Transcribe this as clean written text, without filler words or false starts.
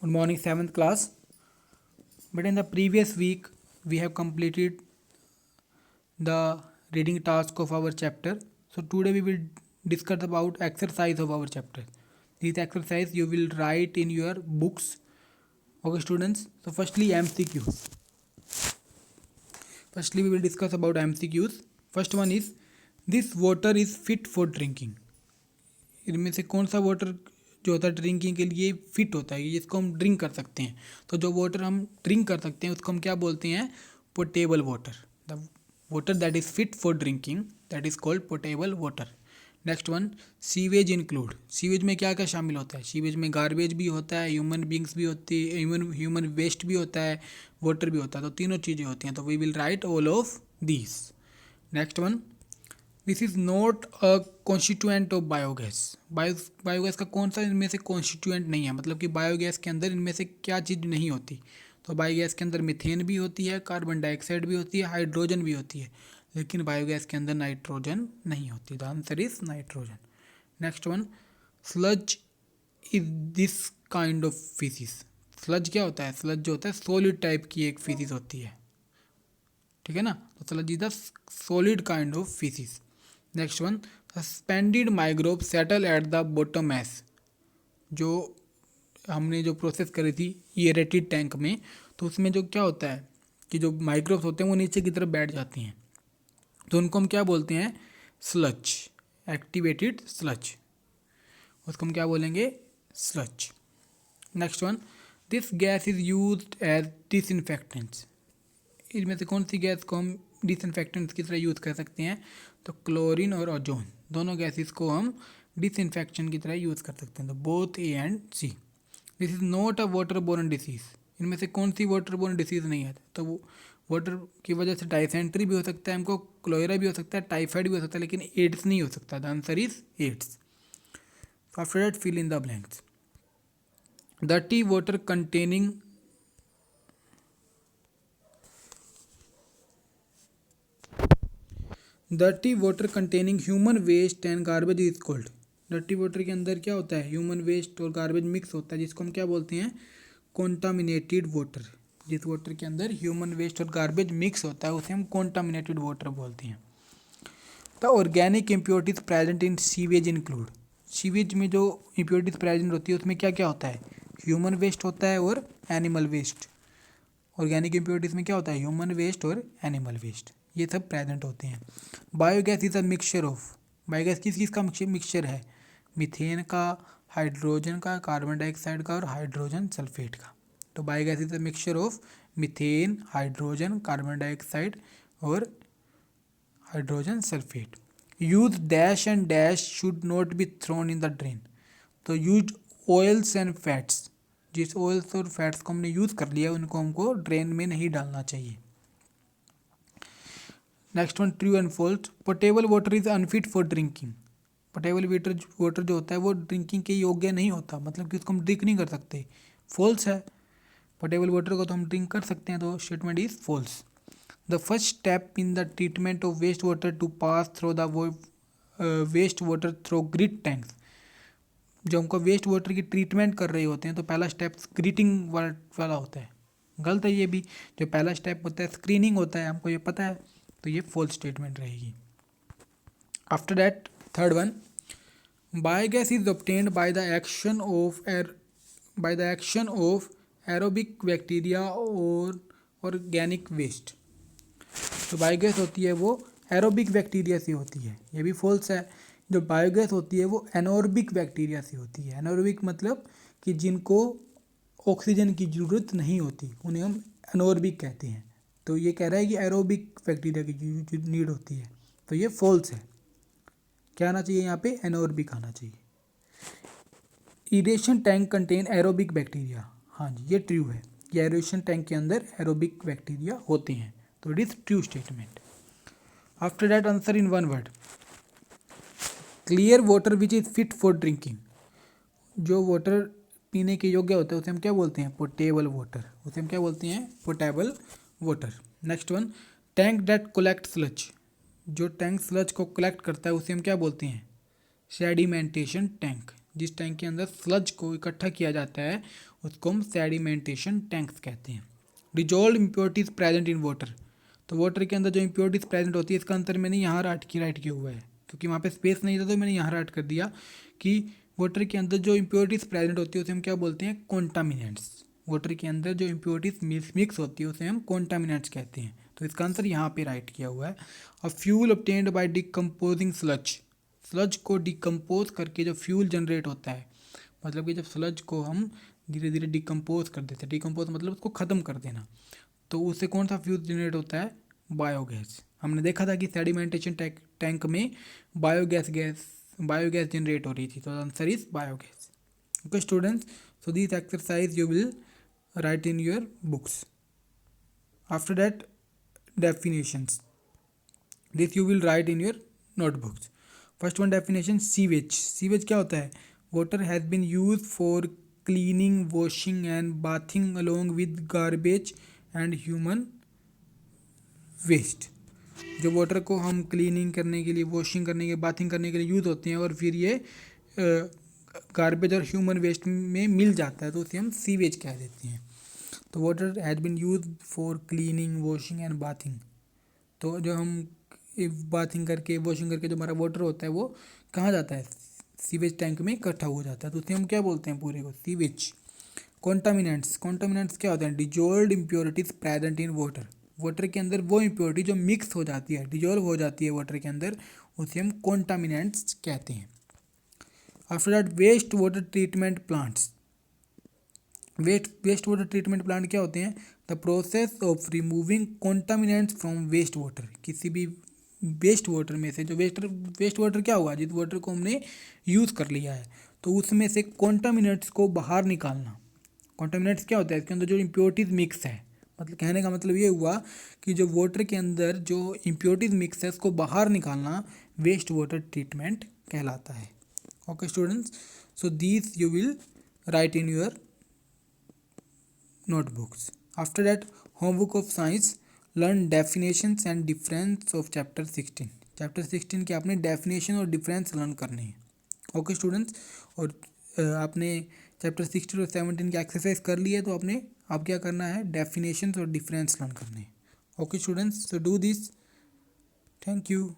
Good morning, 7th class. But in the previous week, we have completed the reading task of our chapter. So today we will discuss about exercise of our chapter. This exercise you will write in your books. Okay, students. So firstly, MCQs. Firstly, we will discuss about MCQs. First one is, this water is fit for drinking. इनमें से कौन सा water जो होता है drinking के लिए fit होता है, जिसको हम ड्रिंक कर सकते हैं. तो जो वाटर हम ड्रिंक कर सकते हैं उसको हम क्या बोलते हैं? Potable water. The water that is fit for drinking, that is called potable water. Next one, sewage include. Sewage में क्या क्या शामिल होता है? सीवेज में गार्बेज भी होता है, ह्यूमन बींग्स भी होती है, ह्यूमन वेस्ट भी होता है, वाटर भी होता है. तो तीनों चीज़ें होती हैं. तो we will write all of these. Next one, this is not a constituent of biogas. Biogas का कौन सा इनमें से कॉन्स्टिट्यूएंट नहीं है, मतलब कि बायोगैस के अंदर इनमें से क्या चीज़ नहीं होती? तो बायोगैस के अंदर मीथेन भी होती है, कार्बन डाइऑक्साइड भी होती है, हाइड्रोजन भी होती है, लेकिन बायोगैस के अंदर नाइट्रोजन नहीं होती. The answer is nitrogen. Next one, sludge is this kind of fishes. Sludge क्या होता है? स्लज जो होता है सॉलिड टाइप की एक फिशिस होती है, ठीक है ना. तो sludge is the solid kind of fishes. Next one, suspended microbe settle at the bottom S. जो हमने जो प्रोसेस करी थी एरेटेड टैंक में, तो उसमें जो क्या होता है कि जो माइक्रोब्स होते हैं वो नीचे की तरफ बैठ जाती हैं, तो उनको हम क्या बोलते हैं? स्लज. एक्टिवेटेड स्लज, उसको हम क्या बोलेंगे? Sludge. Next one, this gas is used as disinfectants. इनमें से कौन सी गैस को हम डिसइंफेक्टेंट्स की तरह यूज़ कर सकते हैं? तो क्लोरीन और ओजोन, दोनों गैसेस को हम डिसइंफेक्शन की तरह यूज़ कर सकते हैं. तो both A and C. This is not a water borne disease. इनमें से कौन सी वाटर बोर्न डिसीज़ नहीं है? तो वो वाटर की वजह से डाइसेंट्री भी हो सकता है, हमको क्लोरा भी हो सकता है, टाइफाइड भी हो सकता है, लेकिन एड्स नहीं हो सकता. The answer is AIDS. After that fill in the blanks. Dirty water containing dirty water containing human waste and garbage is called. Dirty water के अंदर क्या होता है? ह्यूमन वेस्ट और गार्बेज मिक्स होता है, जिसको हम क्या बोलते हैं? Contaminated water. जिस वाटर के अंदर ह्यूमन वेस्ट और गार्बेज मिक्स होता है उसे हम कॉन्टामिनेटेड वाटर बोलते हैं. The organic impurities present in sewage include. Sewage में जो इम्प्योरिटीज प्रेजेंट होती है उसमें क्या क्या होता है? ह्यूमन वेस्ट होता है और एनिमल वेस्ट. ऑर्गेनिक इम्प्योरिटीज में क्या होता है? ह्यूमन वेस्ट और एनिमल वेस्ट, ये सब प्रेजेंट होते हैं. Biogas is a mixture of. Biogas किस चीज़ का मिक्सचर है? मीथेन का, हाइड्रोजन का, कार्बन डाइऑक्साइड का और हाइड्रोजन सल्फेट का. तो biogas is a mixture of methane, hydrogen, carbon dioxide और hydrogen sulphate. Use dash and dash should not be thrown in the drain. तो यूज ऑयल्स एंड फैट्स. जिस oils और fats को हमने यूज़ कर लिया उनको हमको ड्रेन में नहीं डालना चाहिए. Next one, true and false. Potable water is unfit for drinking. Potable water जो होता है वो ड्रिंकिंग के योग्य नहीं होता, मतलब कि उसको हम ड्रिंक नहीं कर सकते. फॉल्स है. पोटेबल वाटर को तो हम ड्रिंक कर सकते हैं, तो statement is false. The first step in the treatment of waste water to pass through the waste water through grit tanks. जो हमको वेस्ट वाटर की ट्रीटमेंट कर रहे होते हैं तो पहला स्टेप ग्रीटिंग वाला होता है. गलत है ये भी. जो पहला स्टेप होता है स्क्रीनिंग होता है, हमको ये पता है, तो ये फॉल्स स्टेटमेंट रहेगी. After that third one, biogas is obtained by the action of aerobic bacteria और ऑर्गेनिक वेस्ट. जो बायोगैस होती है वो एरोबिक बैक्टीरिया से होती है, ये भी फॉल्स है. जो बायोगैस होती है वो एनोरबिक बैक्टीरिया से होती है. एनोरबिक मतलब कि जिनको ऑक्सीजन की ज़रूरत नहीं होती उन्हें हम एनोरबिक कहते हैं. तो ये कह रहा है कि एरोबिक बैक्टीरिया की नीड होती है, तो ये फॉल्स है. क्या आना चाहिए यहाँ पे? एनोरबिक आना चाहिए. Aeration tank contain aerobic bacteria. हाँ जी, ये ट्रू है. ये एरेशन टैंक के अंदर एरोबिक बैक्टीरिया होते हैं, तो it is true statement. After that answer in one word. Clear water which is fit for drinking. जो वाटर पीने के योग्य होता है उसे हम क्या बोलते हैं? Potable water. उसे हम क्या बोलते हैं? Potable water. Next one, tank that collect sludge. जो टैंक स्लज को कलेक्ट करता है उसे हम क्या बोलते हैं? Sedimentation tank. जिस टैंक के अंदर स्लज को इकट्ठा किया जाता है उसको हम सेडिमेंटेशन टैंक्स कहते हैं। Dissolve impurities present in water, तो वाटर के अंदर जो इम्प्योरिटीज प्रेजेंट होती है, इसका आंसर मैंने यहाँ राइट किया हुआ है क्योंकि वहाँ पे स्पेस नहीं था तो मैंने यहाँ राइट कर दिया कि वाटर के अंदर जो इम्प्योरिटीज प्रेजेंट होती है उसे हम क्या बोलते हैं, कॉन्टामिनेंट्स। वाटर के अंदर जो इम्प्योरिटीज मिक्स होती है उसे हम कॉन्टामिनेंट्स कहते हैं, तो इसका आंसर यहाँ पे राइट किया हुआ है। A fuel obtained by decomposing sludge, sludge को डिकम्पोज करके जो फ्यूल जनरेट होता है, मतलब कि जब स्लज को हम धीरे धीरे डिकम्पोज कर देते हैं, डिकम्पोज मतलब उसको ख़त्म कर देना, तो उससे कौन सा फ्यूल जनरेट होता है, बायोगैस। हमने देखा था कि सेडिमेंटेशन टैंक में बायोगैस जनरेट हो रही थी, तो answer is biogas. Okay students, so this exercise you will write in your books. After that, definitions, this you will write in your notebooks. First one definition, sewage. Sewage क्या होता है, water has been used for cleaning, washing and bathing along with garbage and human waste. जो water को हम cleaning करने के लिए, washing करने के, बाथिंग करने के लिए यूज़ होते हैं और फिर ये गार्बेज और ह्यूमन वेस्ट में मिल जाता है तो उसे हम सीवेज कह देते हैं। तो water has been use for cleaning, washing and bathing, तो जो हम बाथिंग करके, वॉशिंग करके जो हमारा वाटर होता है वो कहाँ जाता है, सीवेज टैंक में इकट्ठा हो जाता है, तो उसे हम क्या बोलते हैं, पूरे को सीवेज। कॉन्टामिनेंट्स, कॉन्टामिनेंट्स क्या होते हैं, dissolved impurities present in water, water के अंदर वो इम्प्योरिटी जो मिक्स हो जाती है, डिजॉल्व हो जाती है वाटर के अंदर, उसे हम कॉन्टामिनेंट्स कहते हैं। After that, waste water treatment plants. Waste water treatment plant क्या होते हैं, the process of removing contaminants from waste water, किसी भी वेस्ट वाटर में से, जो वेस्ट वाटर क्या हुआ, जिस वाटर को हमने यूज़ कर लिया है तो उसमें से कॉन्टामिनेंट्स को बाहर निकालना। कॉन्टामिनेंट्स क्या होता है, इसके अंदर जो इम्प्योरिटीज मिक्स है, मतलब कहने का मतलब ये हुआ कि जो वाटर के अंदर जो इम्प्योरिटीज मिक्स है उसको बाहर निकालना वेस्ट वाटर ट्रीटमेंट कहलाता है। Okay students, so this you will write in your notebooks. After that, homework of science, learn definitions and difference of chapter 16. Chapter 16 के आपने डेफिनेशन और डिफरेंस लर्न करने हैं। ओके स्टूडेंट्स, और आपने चैप्टर 16 और 17 की एक्सरसाइज कर ली है तो आपने आप क्या करना है, डेफिनेशंस और डिफरेंस लर्न करने हैं। Okay students, so do this, thank you.